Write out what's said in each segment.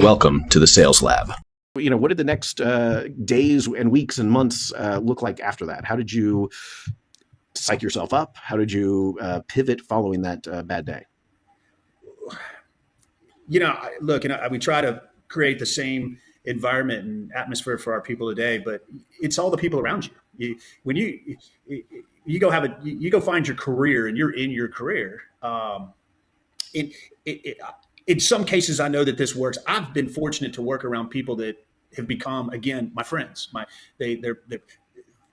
Welcome to the Sales Lab. What did the next days and weeks and months look like after that? How did you psych yourself up? How did you pivot following that bad day? Look, we try to create the same environment and atmosphere for our people today, but it's all the people around you. When you go you go find your career and you're in your career. In, it, in some cases, I know that this works. I've been fortunate to work around people that have become, again, my friends. They're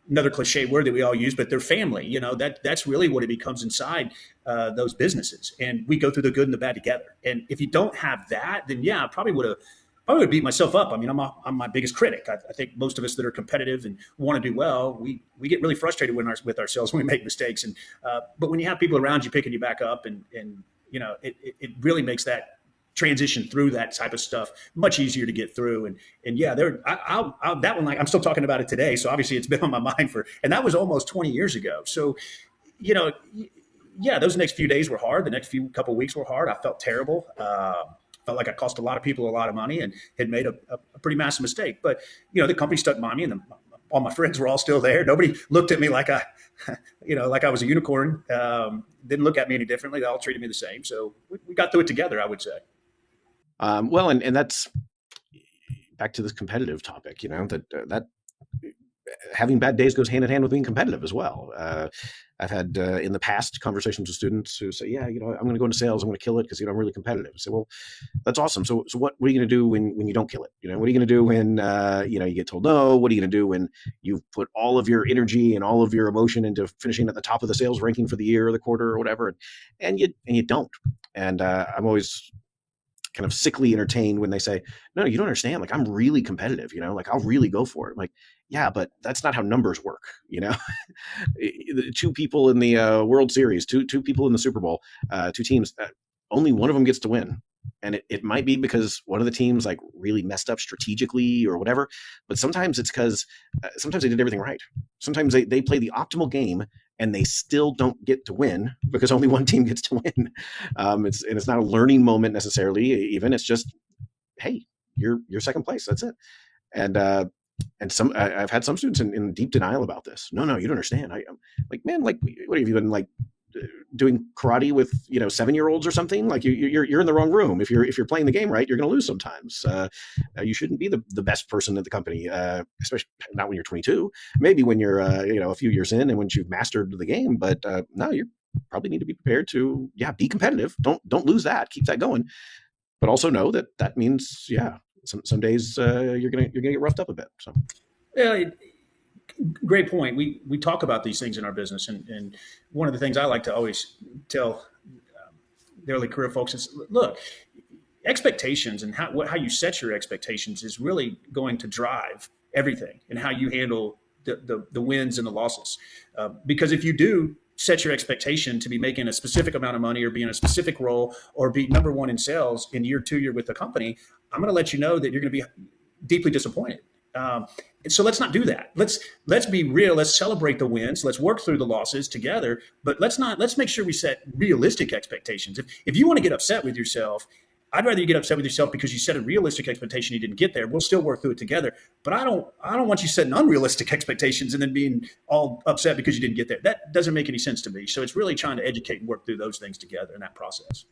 another cliche word that we all use, but they're family. That's really what it becomes inside those businesses. And we go through the good and the bad together. And if you don't have that, then yeah, I probably would beat myself up. I mean, I'm my biggest critic. I think most of us that are competitive and want to do well, we get really frustrated with ourselves when we make mistakes. And but when you have people around you picking you back up, and it really makes that transition through that type of stuff much easier to get through. And yeah, that one, like, I'm still talking about it today. So obviously it's been on my mind and that was almost 20 years ago. So, you know, yeah, those next few days were hard. The next few couple of weeks were hard. I felt terrible. Felt like I cost a lot of people a lot of money and had made a pretty massive mistake. But, the company stuck by me, and all my friends were all still there. Nobody looked at me like like I was a unicorn. Didn't look at me any differently. They all treated me the same. So we got through it together, I would say. And that's back to this competitive topic, that having bad days goes hand in hand with being competitive as well. I've had in the past conversations with students who say, yeah, I'm going to go into sales. I'm going to kill it because, I'm really competitive. I say, well, that's awesome. So what are you going to do when you don't kill it? What are you going to do when, you get told no? What are you going to do when you've put all of your energy and all of your emotion into finishing at the top of the sales ranking for the year or the quarter or whatever? And you don't. And I'm always kind of sickly entertained when they say, no, you don't understand. Like, I'm really competitive, like I'll really go for it. I'm like, yeah, but that's not how numbers work. Two people in the World Series, two people in the Super Bowl, two teams, only one of them gets to win. And it might be because one of the teams like really messed up strategically or whatever, but sometimes it's because sometimes they did everything right. Sometimes they play the optimal game and they still don't get to win because only one team gets to win. It's not a learning moment necessarily. Even it's just, hey, you're second place. That's it. And I've had some students in deep denial about this. No, you don't understand. I'm like, man, like, what have you been like doing karate with 7-year-olds or something? Like you're in the wrong room. If you're playing the game right, you're going to lose sometimes. You shouldn't be the best person at the company, especially not when you're 22. Maybe when you're a few years in and once you've mastered the game. But no, you probably need to be prepared to be competitive. Don't lose that. Keep that going. But also know that means some days you're gonna get roughed up a bit. So Yeah, great point. We talk about these things in our business, and one of the things I like to always tell the early career folks is, look, expectations and how you set your expectations is really going to drive everything, and how you handle the wins and the losses. Because if you do set your expectation to be making a specific amount of money or be in a specific role or be number one in sales in year 2 you're with the company, I'm going to let you know that you're going to be deeply disappointed. And so let's not do that. Let's be real. Let's celebrate the wins. Let's work through the losses together. But let's make sure we set realistic expectations. If you want to get upset with yourself, I'd rather you get upset with yourself because you set a realistic expectation, you didn't get there. We'll still work through it together. But I don't want you setting unrealistic expectations and then being all upset because you didn't get there. That doesn't make any sense to me. So it's really trying to educate and work through those things together in that process.